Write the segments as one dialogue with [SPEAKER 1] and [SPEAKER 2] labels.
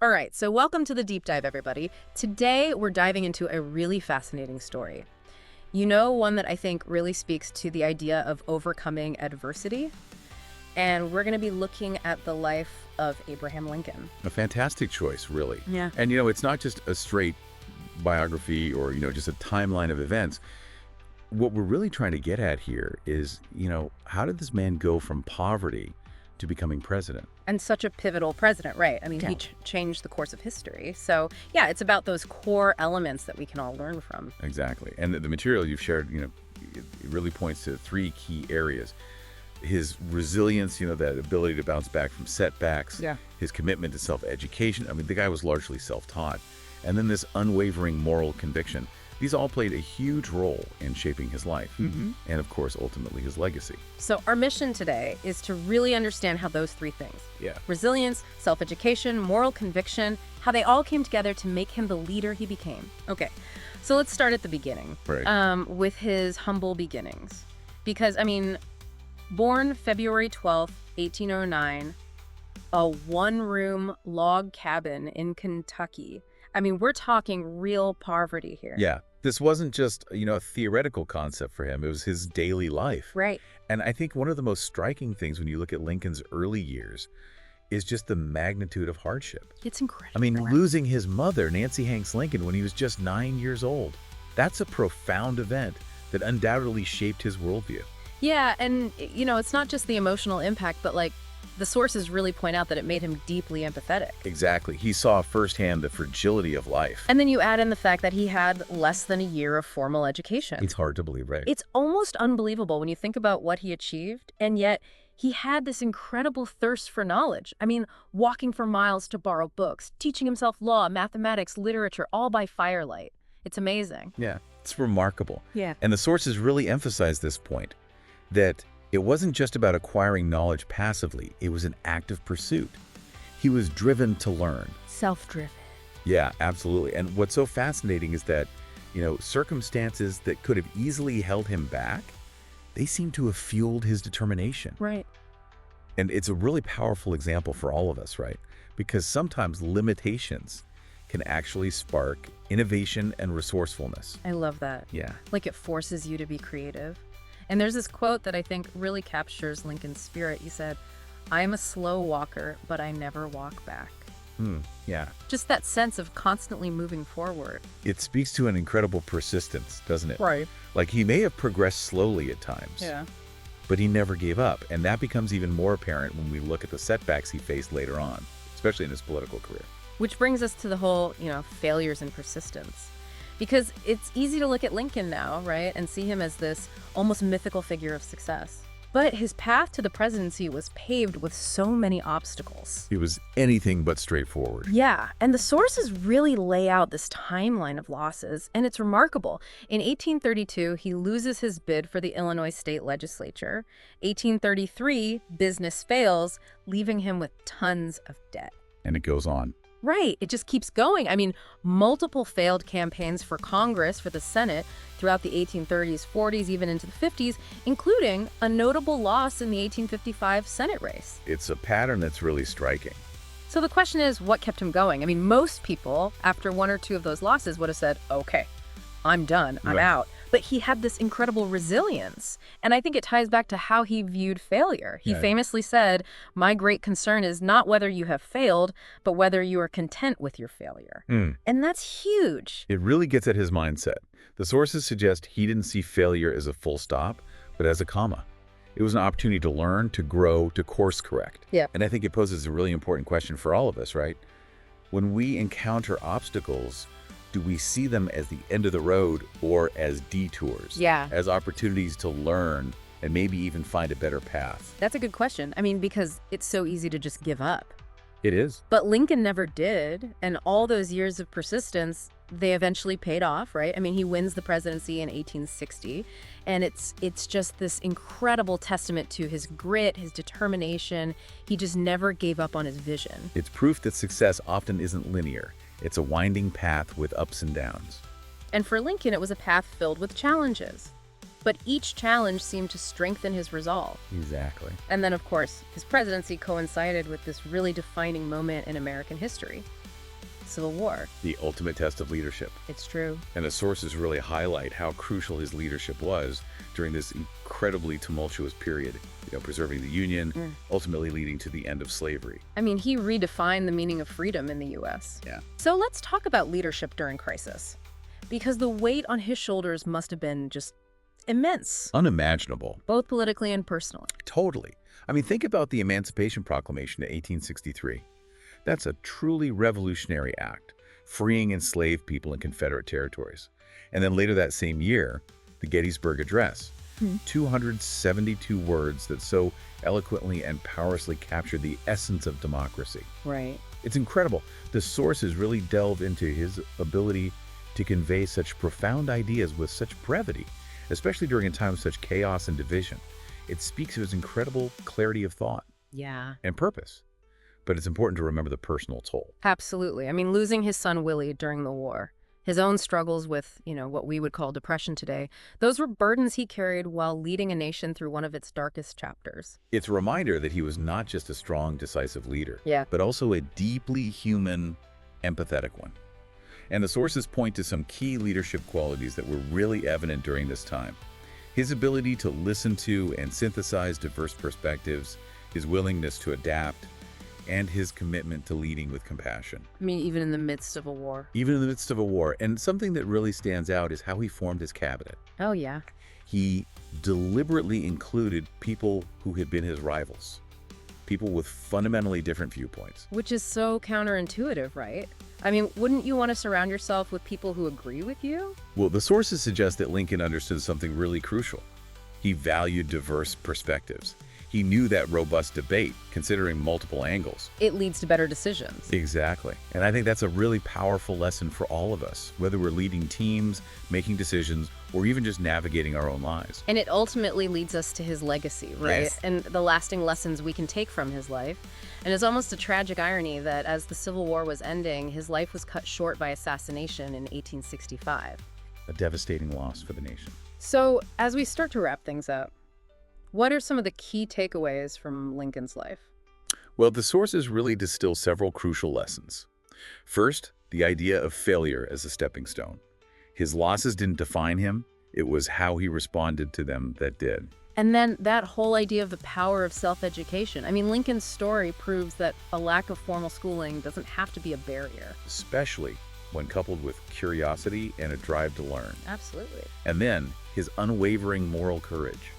[SPEAKER 1] All right, so welcome to the deep dive, everybody. Today, we're diving into a really fascinating story. One that I think really speaks to the idea of overcoming adversity. And we're going to be looking at the life of Abraham Lincoln.
[SPEAKER 2] A fantastic choice, really.
[SPEAKER 1] Yeah.
[SPEAKER 2] And, it's not just a straight biography or, just a timeline of events. What we're really trying to get at here is, how did this man go from poverty to becoming president?
[SPEAKER 1] And such a pivotal president, right? I mean,
[SPEAKER 2] Yeah.
[SPEAKER 1] he changed the course of history. So, yeah, it's about those core elements that we can all learn from.
[SPEAKER 2] Exactly. And the material you've shared, it really points to three key areas. His resilience, that ability to bounce back from setbacks.
[SPEAKER 1] Yeah.
[SPEAKER 2] His commitment to self-education. I mean, the guy was largely self-taught. And then this unwavering moral conviction. These all played a huge role in shaping his life.
[SPEAKER 1] Mm-hmm.
[SPEAKER 2] And, of course, ultimately his legacy.
[SPEAKER 1] So our mission today is to really understand how those three things,
[SPEAKER 2] Yeah.
[SPEAKER 1] resilience, self-education, moral conviction, how they all came together to make him the leader he became. Okay, so let's start at the beginning,
[SPEAKER 2] Right.
[SPEAKER 1] with his humble beginnings. Because, born February 12th, 1809, a one-room log cabin in Kentucky. We're talking real poverty here.
[SPEAKER 2] Yeah. This wasn't just, a theoretical concept for him. It was his daily life.
[SPEAKER 1] Right.
[SPEAKER 2] And I think one of the most striking things when you look at Lincoln's early years is just the magnitude of hardship.
[SPEAKER 1] It's incredible.
[SPEAKER 2] Losing his mother, Nancy Hanks Lincoln, when he was just 9 years old. That's a profound event that undoubtedly shaped his worldview.
[SPEAKER 1] Yeah, and, it's not just the emotional impact, but, the sources really point out that it made him deeply empathetic.
[SPEAKER 2] Exactly. He saw firsthand the fragility of life.
[SPEAKER 1] And then you add in the fact that he had less than a year of formal education.
[SPEAKER 2] It's hard to believe, right?
[SPEAKER 1] It's almost unbelievable when you think about what he achieved, and yet he had this incredible thirst for knowledge. Walking for miles to borrow books, teaching himself law, mathematics, literature, all by firelight. It's amazing.
[SPEAKER 2] Yeah, it's remarkable.
[SPEAKER 1] Yeah.
[SPEAKER 2] And the sources really emphasize this point, that it wasn't just about acquiring knowledge passively. It was an active pursuit. He was driven to learn.
[SPEAKER 1] Self-driven.
[SPEAKER 2] Yeah, absolutely. And what's so fascinating is that, circumstances that could have easily held him back, they seem to have fueled his determination.
[SPEAKER 1] Right.
[SPEAKER 2] And it's a really powerful example for all of us, right? Because sometimes limitations can actually spark innovation and resourcefulness.
[SPEAKER 1] I love that.
[SPEAKER 2] Yeah.
[SPEAKER 1] It forces you to be creative. And there's this quote that I think really captures Lincoln's spirit. He said, "I am a slow walker, but I never walk back."
[SPEAKER 2] Yeah.
[SPEAKER 1] Just that sense of constantly moving forward.
[SPEAKER 2] It speaks to an incredible persistence, doesn't it?
[SPEAKER 1] Right.
[SPEAKER 2] He may have progressed slowly at times, but he never gave up. And that becomes even more apparent when we look at the setbacks he faced later on, especially in his political career.
[SPEAKER 1] Which brings us to the whole, failures and persistence. Because it's easy to look at Lincoln now, right, and see him as this almost mythical figure of success. But his path to the presidency was paved with so many obstacles.
[SPEAKER 2] He was anything but straightforward.
[SPEAKER 1] Yeah, and the sources really lay out this timeline of losses, and it's remarkable. In 1832, he loses his bid for the Illinois state legislature. 1833, business fails, leaving him with tons of debt.
[SPEAKER 2] And it goes on.
[SPEAKER 1] Right. It just keeps going. Multiple failed campaigns for Congress, for the Senate, throughout the 1830s, 40s, even into the 50s, including a notable loss in the 1855 Senate race.
[SPEAKER 2] It's a pattern that's really striking.
[SPEAKER 1] So the question is, what kept him going? Most people, after one or two of those losses, would have said, okay, I'm done, I'm
[SPEAKER 2] Right.
[SPEAKER 1] out. But he had this incredible resilience. And I think it ties back to how he viewed failure. He
[SPEAKER 2] Yeah.
[SPEAKER 1] famously said, "My great concern is not whether you have failed, but whether you are content with your failure." And that's huge.
[SPEAKER 2] It really gets at his mindset. The sources suggest he didn't see failure as a full stop, but as a comma. It was an opportunity to learn, to grow, to course correct.
[SPEAKER 1] Yeah.
[SPEAKER 2] And I think it poses a really important question for all of us, right? When we encounter obstacles, do we see them as the end of the road or as detours?
[SPEAKER 1] Yeah.
[SPEAKER 2] As opportunities to learn and maybe even find a better path?
[SPEAKER 1] That's a good question. Because it's so easy to just give up.
[SPEAKER 2] It is.
[SPEAKER 1] But Lincoln never did. And all those years of persistence, they eventually paid off, right? He wins the presidency in 1860. And it's just this incredible testament to his grit, his determination. He just never gave up on his vision.
[SPEAKER 2] It's proof that success often isn't linear. It's a winding path with ups and downs.
[SPEAKER 1] And for Lincoln, it was a path filled with challenges. But each challenge seemed to strengthen his resolve.
[SPEAKER 2] Exactly.
[SPEAKER 1] And then, of course, his presidency coincided with this really defining moment in American history. Civil War.
[SPEAKER 2] The ultimate test of leadership.
[SPEAKER 1] It's true.
[SPEAKER 2] And the sources really highlight how crucial his leadership was during this incredibly tumultuous period, preserving the Union, ultimately leading to the end of slavery.
[SPEAKER 1] I mean, he redefined the meaning of freedom in the U.S.
[SPEAKER 2] Yeah.
[SPEAKER 1] So let's talk about leadership during crisis, because the weight on his shoulders must have been just immense,
[SPEAKER 2] Unimaginable.
[SPEAKER 1] both politically and personally.
[SPEAKER 2] Totally. I mean, think about the Emancipation Proclamation of 1863. That's a truly revolutionary act, freeing enslaved people in Confederate territories. And then later that same year, the Gettysburg Address. 272 words that so eloquently and powerfully captured the essence of democracy.
[SPEAKER 1] Right.
[SPEAKER 2] It's incredible. The sources really delve into his ability to convey such profound ideas with such brevity, especially during a time of such chaos and division. It speaks of his incredible clarity of thought
[SPEAKER 1] Yeah.
[SPEAKER 2] and purpose. But it's important to remember the personal toll.
[SPEAKER 1] Absolutely. I mean, losing his son Willie during the war, his own struggles with, what we would call depression today, those were burdens he carried while leading a nation through one of its darkest chapters.
[SPEAKER 2] It's a reminder that he was not just a strong, decisive leader,
[SPEAKER 1] Yeah.
[SPEAKER 2] but also a deeply human, empathetic one. And the sources point to some key leadership qualities that were really evident during this time. His ability to listen to and synthesize diverse perspectives, his willingness to adapt, and his commitment to leading with compassion.
[SPEAKER 1] I mean, even in the midst of a war.
[SPEAKER 2] Even in the midst of a war. And something that really stands out is how he formed his cabinet.
[SPEAKER 1] Oh, yeah.
[SPEAKER 2] He deliberately included people who had been his rivals, people with fundamentally different viewpoints.
[SPEAKER 1] Which is so counterintuitive, right? I mean, wouldn't you want to surround yourself with people who agree with you?
[SPEAKER 2] Well, the sources suggest that Lincoln understood something really crucial. He valued diverse perspectives. He knew that robust debate, considering multiple angles.
[SPEAKER 1] It leads to better decisions.
[SPEAKER 2] Exactly. And I think that's a really powerful lesson for all of us, whether we're leading teams, making decisions, or even just navigating our own lives.
[SPEAKER 1] And it ultimately leads us to his legacy, right?
[SPEAKER 2] Yes.
[SPEAKER 1] And the lasting lessons we can take from his life. And it's almost a tragic irony that as the Civil War was ending, his life was cut short by assassination in 1865.
[SPEAKER 2] A devastating loss for the nation.
[SPEAKER 1] So, as we start to wrap things up, what are some of the key takeaways from Lincoln's life?
[SPEAKER 2] Well, the sources really distill several crucial lessons. First, the idea of failure as a stepping stone. His losses didn't define him. It was how he responded to them that did.
[SPEAKER 1] And then that whole idea of the power of self-education. I mean, Lincoln's story proves that a lack of formal schooling doesn't have to be a barrier.
[SPEAKER 2] Especially when coupled with curiosity and a drive to learn.
[SPEAKER 1] Absolutely.
[SPEAKER 2] And then his unwavering moral courage.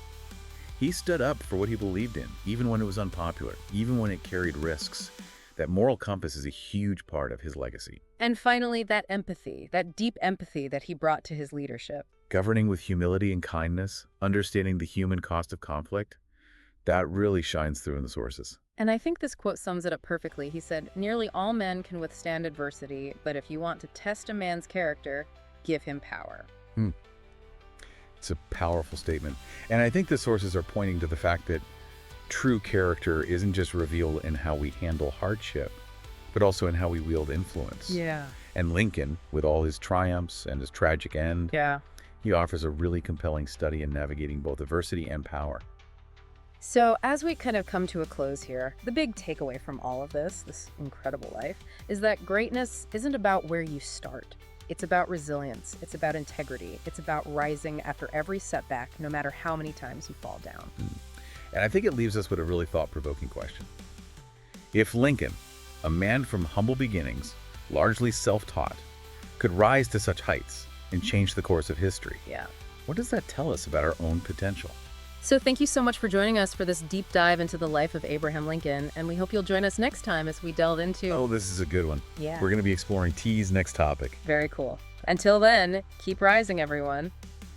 [SPEAKER 2] He stood up for what he believed in, even when it was unpopular, even when it carried risks. That moral compass is a huge part of his legacy.
[SPEAKER 1] And finally, that empathy, that deep empathy that he brought to his leadership.
[SPEAKER 2] Governing with humility and kindness, understanding the human cost of conflict, that really shines through in the sources.
[SPEAKER 1] And I think this quote sums it up perfectly. He said, "Nearly all men can withstand adversity, but if you want to test a man's character, give him power."
[SPEAKER 2] It's a powerful statement. And I think the sources are pointing to the fact that true character isn't just revealed in how we handle hardship, but also in how we wield influence.
[SPEAKER 1] Yeah.
[SPEAKER 2] And Lincoln, with all his triumphs and his tragic end,
[SPEAKER 1] Yeah.
[SPEAKER 2] he offers a really compelling study in navigating both adversity and power.
[SPEAKER 1] So as we kind of come to a close here, the big takeaway from all of this incredible life, is that greatness isn't about where you start. It's about resilience. It's about integrity. It's about rising after every setback, no matter how many times you fall down.
[SPEAKER 2] And I think it leaves us with a really thought-provoking question. If Lincoln, a man from humble beginnings, largely self-taught, could rise to such heights and change the course of history,
[SPEAKER 1] Yeah.
[SPEAKER 2] what does that tell us about our own potential?
[SPEAKER 1] So thank you so much for joining us for this deep dive into the life of Abraham Lincoln, and we hope you'll join us next time as we delve into...
[SPEAKER 2] Oh, this is a good one.
[SPEAKER 1] Yeah.
[SPEAKER 2] We're going to be exploring T's next topic.
[SPEAKER 1] Very cool. Until then, keep rising, everyone.